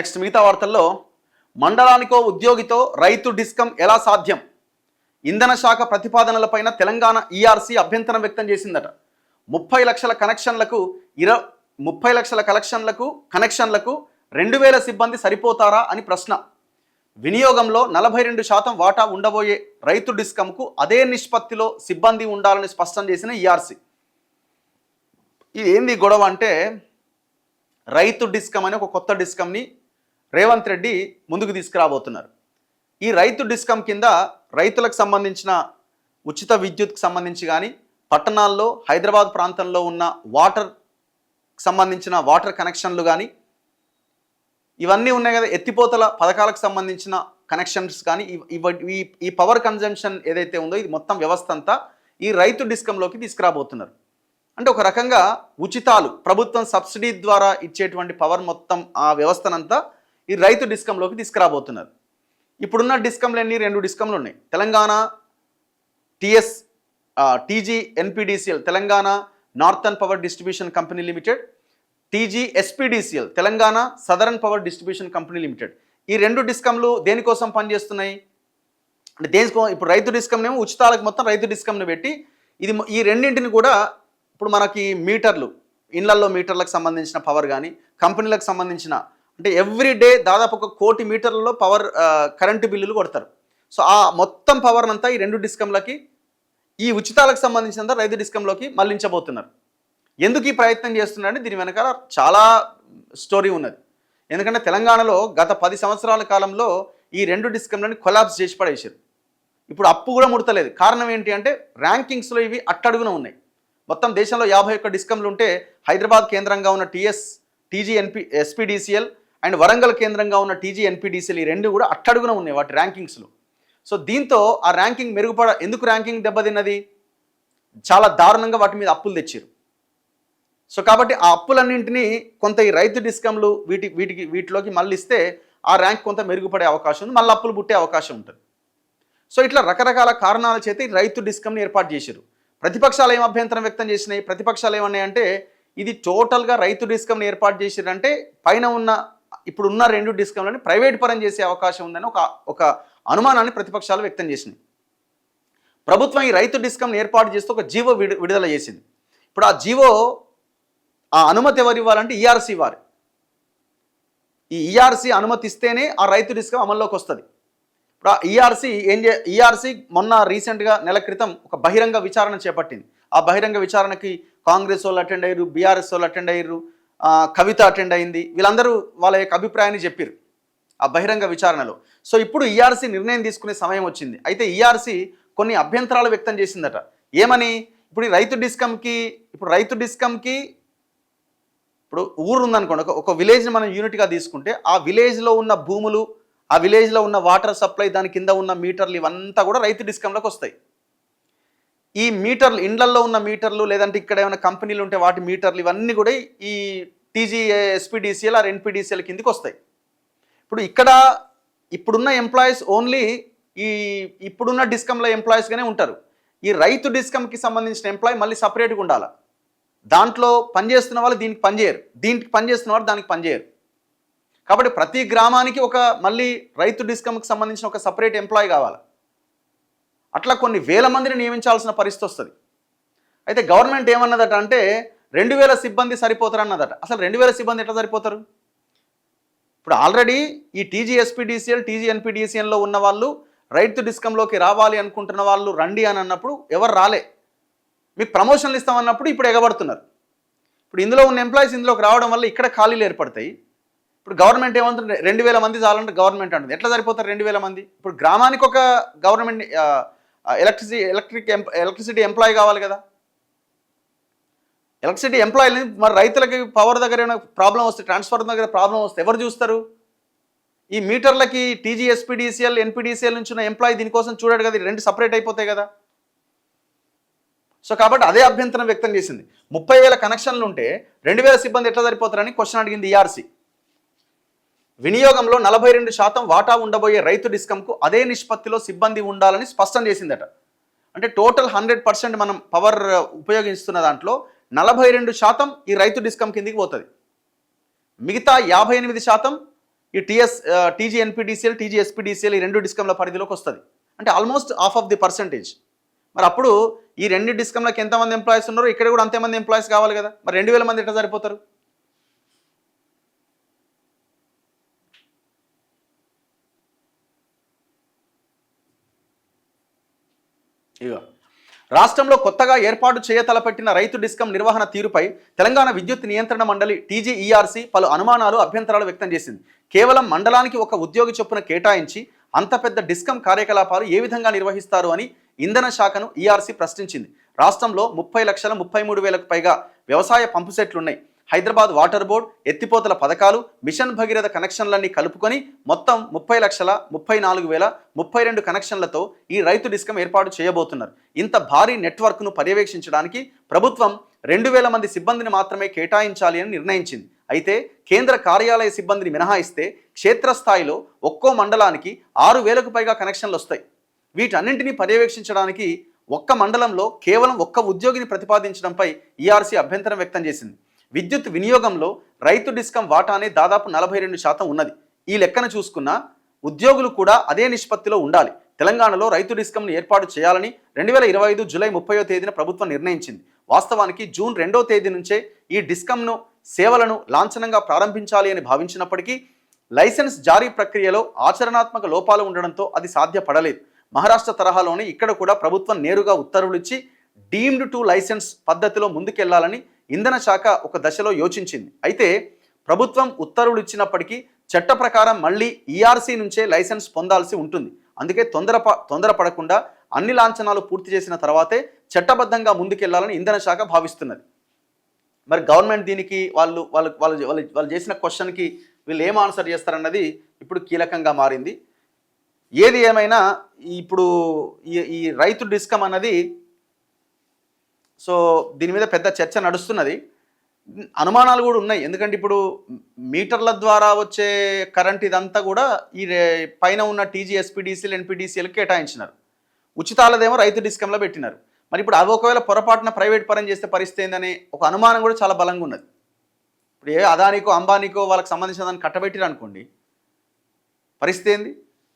Next మిగతా వార్తల్లో మండలానికో ఉద్యోగితో రైతు డిస్కం ఎలా సాధ్యం? ఇంధన శాఖ ప్రతిపాదనలపైన తెలంగాణ ఈఆర్సీ అభ్యంతరం వ్యక్తం చేసిందట. 30 లక్షల కనెక్షన్లకు 30 లక్షల కనెక్షన్లకు 2000 సిబ్బంది సరిపోతారా అని ప్రశ్న. వినియోగంలో 42% వాటా ఉండబోయే రైతు డిస్కంకు అదే నిష్పత్తిలో సిబ్బంది ఉండాలని స్పష్టం చేసిన ఈఆర్సీ. ఇది ఏంది గొడవ అంటే, రైతు డిస్కమ్ అని ఒక కొత్త డిస్కమ్ని రేవంత్ రెడ్డి ముందుకు తీసుకురాబోతున్నారు. ఈ రైతు డిస్కమ్ కింద రైతులకు సంబంధించిన ఉచిత విద్యుత్కి సంబంధించి కానీ, పట్టణాల్లో హైదరాబాద్ ప్రాంతంలో ఉన్న వాటర్కి సంబంధించిన వాటర్ కనెక్షన్లు కానీ, ఇవన్నీ ఉన్నాయి కదా, ఎత్తిపోతల పథకాలకు సంబంధించిన కనెక్షన్స్ కానీ, ఈ పవర్ కన్జంప్షన్ ఏదైతే ఉందో ఇది మొత్తం వ్యవస్థ అంతా ఈ రైతు డిస్కంలోకి తీసుకురాబోతున్నారు. అంటే ఒక రకంగా ఉచితాలు, ప్రభుత్వం సబ్సిడీ ద్వారా ఇచ్చేటువంటి పవర్ మొత్తం ఆ వ్యవస్థనంతా ఈ రైతు డిస్కంలోకి తీసుకురాబోతున్నారు. ఇప్పుడున్న డిస్కంలు ఎన్ని? 2 డిస్కంలు ఉన్నాయి. Telangana TGNPDCL, Telangana northern power distribution company limited, TGSPDCL, Telangana southern power distribution company limited. ఈ 2 డిస్కంలు దేనికోసం పనిచేస్తున్నాయి అంటే, ఇప్పుడు రైతు డిస్కంనేమో ఉచితాలకు మొత్తం రైతు డిస్కంను పెట్టి ఈ రెండింటిని కూడా ఇప్పుడు మనకి మీటర్లు, ఇళ్లల్లో మీటర్లకు సంబంధించిన పవర్ కానీ, కంపెనీలకు సంబంధించిన, అంటే ఎవ్రీడే దాదాపు 1 కోటి మీటర్లలో పవర్ కరెంటు బిల్లులు కొడతారు. సో ఆ మొత్తం పవర్ అంతా ఈ 2 డిస్కంలకి, ఈ ఉచితాలకు సంబంధించినంత రైతు డిస్కంలోకి మళ్లించబోతున్నారు. ఎందుకు ఈ ప్రయత్నం చేస్తున్నారంటే, దీని వెనకాల చాలా స్టోరీ ఉన్నది. ఎందుకంటే తెలంగాణలో గత 10 సంవత్సరాల కాలంలో ఈ 2 డిస్కంలని కొలాప్స్ చేసి పడేసారు. ఇప్పుడు అప్పు కూడా ముడతలేదు. కారణం ఏంటి అంటే, ర్యాంకింగ్స్లో ఇవి అట్టడుగున ఉన్నాయి. మొత్తం దేశంలో 51 డిస్కంలు ఉంటే, హైదరాబాద్ కేంద్రంగా ఉన్న టీజీఎస్పీడీసీఎల్ అండ్ వరంగల్ కేంద్రంగా ఉన్న టీజీఎన్పీడీసీఎల్, ఈ 2 కూడా అట్టడుగున ఉన్నాయి వాటి ర్యాంకింగ్స్లో. సో దీంతో ఆ ర్యాంకింగ్ ఎందుకు ర్యాంకింగ్ దెబ్బతిన్నది? చాలా దారుణంగా వాటి మీద అప్పులు తెచ్చారు. సో కాబట్టి ఆ అప్పులన్నింటినీ కొంత ఈ రైతు డిస్కంలు వీటిలోకి మళ్ళిస్తే ఆ ర్యాంక్ కొంత మెరుగుపడే అవకాశం ఉంది, మళ్ళీ అప్పులు పుట్టే అవకాశం ఉంటుంది. సో ఇట్లా రకరకాల కారణాల చేత ఈ రైతు డిస్కంని ఏర్పాటు చేశారు. ప్రతిపక్షాలు ఏం అభ్యంతరం వ్యక్తం చేసినాయి? ప్రతిపక్షాలు ఏమన్నాయంటే, ఇది టోటల్గా రైతు డిస్కంని ఏర్పాటు చేశారంటే పైన ఉన్న ఇప్పుడున్న 2 డిస్కంలని ప్రైవేట్ పరం చేసే అవకాశం ఉందని ఒక అనుమానాన్ని ప్రతిపక్షాలు వ్యక్తం చేసినాయి. ప్రభుత్వం ఈ రైతు డిస్కంని ఏర్పాటు చేస్తూ ఒక జీవో విడుదల చేసింది. ఇప్పుడు ఆ అనుమతి ఎవరు ఇవ్వాలంటే ఈఆర్సీ వారు. ఈ ఈఆర్సీ అనుమతి ఇస్తేనే ఆ రైతు డిస్కం అమల్లోకి వస్తుంది. ఇప్పుడు ఈఆర్సీ మొన్న రీసెంట్గా నెల క్రితం ఒక బహిరంగ విచారణ చేపట్టింది. ఆ బహిరంగ విచారణకి కాంగ్రెస్ వాళ్ళు అటెండ్ అయ్యారు, బీఆర్ఎస్ వాళ్ళు అటెండ్ అయ్యారు, కవిత అటెండ్ అయింది. వీళ్ళందరూ వాళ్ళ యొక్క అభిప్రాయాన్ని చెప్పారు ఆ బహిరంగ విచారణలో. సో ఇప్పుడు ఈఆర్సీ నిర్ణయం తీసుకునే సమయం వచ్చింది. అయితే ఈఆర్సీ కొన్ని అభ్యంతరాలు వ్యక్తం చేసిందట. ఏమని? ఇప్పుడు రైతు డిస్కంకి ఇప్పుడు ఊరు ఉందనుకోండి, ఒక విలేజ్ని మనం యూనిట్గా తీసుకుంటే, ఆ విలేజ్లో ఉన్న భూములు, ఆ విలేజ్లో ఉన్న వాటర్ సప్లై, దాని కింద ఉన్న మీటర్లు, ఇవంతా కూడా రైతు డిస్కంలోకి వస్తాయి. ఈ మీటర్లు, ఇండ్లల్లో ఉన్న మీటర్లు, లేదంటే ఇక్కడ ఏమైనా కంపెనీలు ఉంటే వాటి మీటర్లు, ఇవన్నీ కూడా ఈ టీజీఎస్పీడీసీఎల్ ఆర్ ఎన్పీడీసీఎల్ కిందకి వస్తాయి. ఇప్పుడున్న ఎంప్లాయీస్ ఓన్లీ ఇప్పుడున్న డిస్కంలో ఎంప్లాయీస్గానే ఉంటారు. ఈ రైతు డిస్కంకి సంబంధించిన ఎంప్లాయీ మళ్ళీ సపరేట్గా ఉండాలి. దాంట్లో పనిచేస్తున్న వాళ్ళు దీనికి పనిచేయరు, దీనికి పనిచేస్తున్న వాళ్ళు దానికి పనిచేయరు. కాబట్టి ప్రతి గ్రామానికి మళ్ళీ రైతు డిస్కంకి సంబంధించిన ఒక సపరేట్ ఎంప్లాయీ కావాలి. అట్లా కొన్ని వేల మందిని నియమించాల్సిన పరిస్థితి వస్తుంది. అయితే గవర్నమెంట్ ఏమన్నదట అంటే, 2000 సిబ్బంది సరిపోతారన్నదట. అసలు 2000 సిబ్బంది ఎట్లా సరిపోతారు? ఇప్పుడు ఆల్రెడీ ఈ టీజీఎస్పీడీసీఎల్, టీజీఎన్పీడీసీఎల్లో ఉన్న వాళ్ళు రైతు డిస్కంలోకి రావాలి అనుకుంటున్న వాళ్ళు రండి అని అన్నప్పుడు ఎవరు రాలే. మీకు ప్రమోషన్లు ఇస్తామన్నప్పుడు ఇప్పుడు ఎగబడుతున్నారు. ఇప్పుడు ఇందులో ఉన్న ఎంప్లాయీస్ ఇందులోకి రావడం వల్ల ఇక్కడ ఖాళీలు ఏర్పడతాయి. ఇప్పుడు గవర్నమెంట్ ఏమంటుంది, 2000 మంది చాలంటే గవర్నమెంట్ అంటుంది. ఎట్లా సరిపోతారు 2000 మంది? ఇప్పుడు గ్రామానికి ఒక గవర్నమెంట్ ఎలక్ట్రిసిటీ ఎంప్లాయీ కావాలి కదా. ఎలక్ట్రిసిటీ ఎంప్లాయీని మరి రైతులకి పవర్ దగ్గర ఏమైనా ప్రాబ్లం వస్తే, ట్రాన్స్ఫార్మర్ దగ్గర ప్రాబ్లం వస్తే ఎవరు చూస్తారు? ఈ మీటర్లకి టీజీఎస్పీడీసీఎల్, ఎన్పీడీసీఎల్ నుంచి ఉన్న ఎంప్లాయీ దీనికోసం చూడాడు కదా, 2 సపరేట్ అయిపోతాయి కదా. సో కాబట్టి అదే అభ్యంతరం వ్యక్తం చేసింది. 30,000 కనెక్షన్లు ఉంటే 2000 సిబ్బంది ఎట్లా సరిపోతారని క్వశ్చన్ అడిగింది ఈఆర్సీ. వినియోగంలో 42% వాటా ఉండబోయే రైతు డిస్కంకు అదే నిష్పత్తిలో సిబ్బంది ఉండాలని స్పష్టం చేసిందట. అంటే టోటల్ 100% మనం పవర్ ఉపయోగిస్తున్న దాంట్లో 42% ఈ రైతు డిస్కమ్ కిందికి పోతుంది. మిగతా 58% ఈ టీజీ ఎన్పిడిసిఎల్, టీజీ ఎస్పీడీసీఎల్ ఈ రెండు డిస్కంల పరిధిలోకి వస్తుంది. అంటే almost half of the percentage. మరి అప్పుడు ఈ రెండు డిస్కంలకు ఎంతమంది ఎంప్లాయీస్ ఉన్నారో ఇక్కడ కూడా అంతేమంది ఎంప్లాయీస్ కావాలి కదా. మరి 2000 మంది ఎట్లా సరిపోతారు? ఇక రాష్ట్రంలో కొత్తగా ఏర్పాటు చేయతలపెట్టిన రైతు డిస్కం నిర్వహణ తీరుపై తెలంగాణ విద్యుత్ నియంత్రణ మండలి టీజీఈఆర్సీ పలు అనుమానాలు, అభ్యంతరాలు వ్యక్తం చేసింది. కేవలం మండలానికి ఒక ఉద్యోగి చొప్పున కేటాయించి అంత పెద్ద డిస్కం కార్యకలాపాలు ఏ విధంగా నిర్వహిస్తారు అని ఇంధన శాఖను ఈఆర్సీ ప్రశ్నించింది. రాష్ట్రంలో 30,33,000కు పైగా వ్యవసాయ పంపు సెట్లున్నాయి. హైదరాబాద్ వాటర్ బోర్డ్, ఎత్తిపోతల పథకాలు, మిషన్ భగీరథ కనెక్షన్లన్నీ కలుపుకొని మొత్తం 30,34,032 కనెక్షన్లతో ఈ రైతు డిస్కం ఏర్పాటు చేయబోతున్నారు. ఇంత భారీ నెట్వర్క్ను పర్యవేక్షించడానికి ప్రభుత్వం 2,000 మంది సిబ్బందిని మాత్రమే కేటాయించాలి అని నిర్ణయించింది. అయితే కేంద్ర కార్యాలయ సిబ్బందిని మినహాయిస్తే క్షేత్రస్థాయిలో ఒక్కో మండలానికి 6,000కు పైగా కనెక్షన్లు వస్తాయి. వీటన్నింటినీ పర్యవేక్షించడానికి ఒక్క మండలంలో కేవలం ఒక్క ఉద్యోగిని ప్రతిపాదించడంపై ఈఆర్సీ అభ్యంతరం వ్యక్తం చేసింది. విద్యుత్ వినియోగంలో రైతు డిస్కం వాటానే దాదాపు 42% ఉన్నది. ఈ లెక్కన చూసుకున్న ఉద్యోగులు కూడా అదే నిష్పత్తిలో ఉండాలి. తెలంగాణలో రైతు డిస్కంను ఏర్పాటు చేయాలని 2025 జూలై 30వ తేదీన ప్రభుత్వం నిర్ణయించింది. వాస్తవానికి జూన్ 2వ తేదీ నుంచే ఈ డిస్కంను సేవలను లాంఛనంగా ప్రారంభించాలి అని భావించినప్పటికీ లైసెన్స్ జారీ ప్రక్రియలో ఆచరణాత్మక లోపాలు ఉండడంతో అది సాధ్యపడలేదు. మహారాష్ట్ర తరహాలోని ఇక్కడ కూడా ప్రభుత్వం నేరుగా ఉత్తర్వులు ఇచ్చి డీమ్డ్ టు లైసెన్స్ పద్ధతిలో ముందుకెళ్లాలని ఇంధన శాఖ ఒక దశలో యోచించింది. అయితే ప్రభుత్వం ఉత్తర్వులు ఇచ్చినప్పటికీ చట్ట ప్రకారం మళ్ళీ ఈఆర్సీ నుంచే లైసెన్స్ పొందాల్సి ఉంటుంది. అందుకే తొందరపడకుండా అన్ని లాంఛనాలు పూర్తి చేసిన తర్వాతే చట్టబద్ధంగా ముందుకెళ్లాలని ఇంధన శాఖ భావిస్తున్నది. మరి గవర్నమెంట్ దీనికి వాళ్ళు చేసిన క్వశ్చన్కి వీళ్ళు ఏం ఆన్సర్ చేస్తారన్నది ఇప్పుడు కీలకంగా మారింది. ఏది ఏమైనా ఇప్పుడు ఈ రైతు డిస్కం అన్నది సో దీని మీద పెద్ద చర్చ నడుస్తున్నది. అనుమానాలు కూడా ఉన్నాయి. ఎందుకంటే ఇప్పుడు మీటర్ల ద్వారా వచ్చే కరెంట్ ఇదంతా కూడా ఈ పైన ఉన్న టీజీ ఎస్పీడీసీఎల్, ఎన్పీడీసీఎల్కి కేటాయించినారు. ఉచితాలదేమో రైతు డిస్కంలో పెట్టినారు. మరి ఇప్పుడు అవి ఒకవేళ పొరపాటున ప్రైవేట్ పరం చేస్తే పరిస్థితి ఏందనే ఒక అనుమానం కూడా చాలా బలంగా ఉన్నది. ఇప్పుడు అదానికో అంబానీకో వాళ్ళకి సంబంధించిన దాన్ని కట్టబెట్టిరు అనుకోండి, పరిస్థితి ఏంది?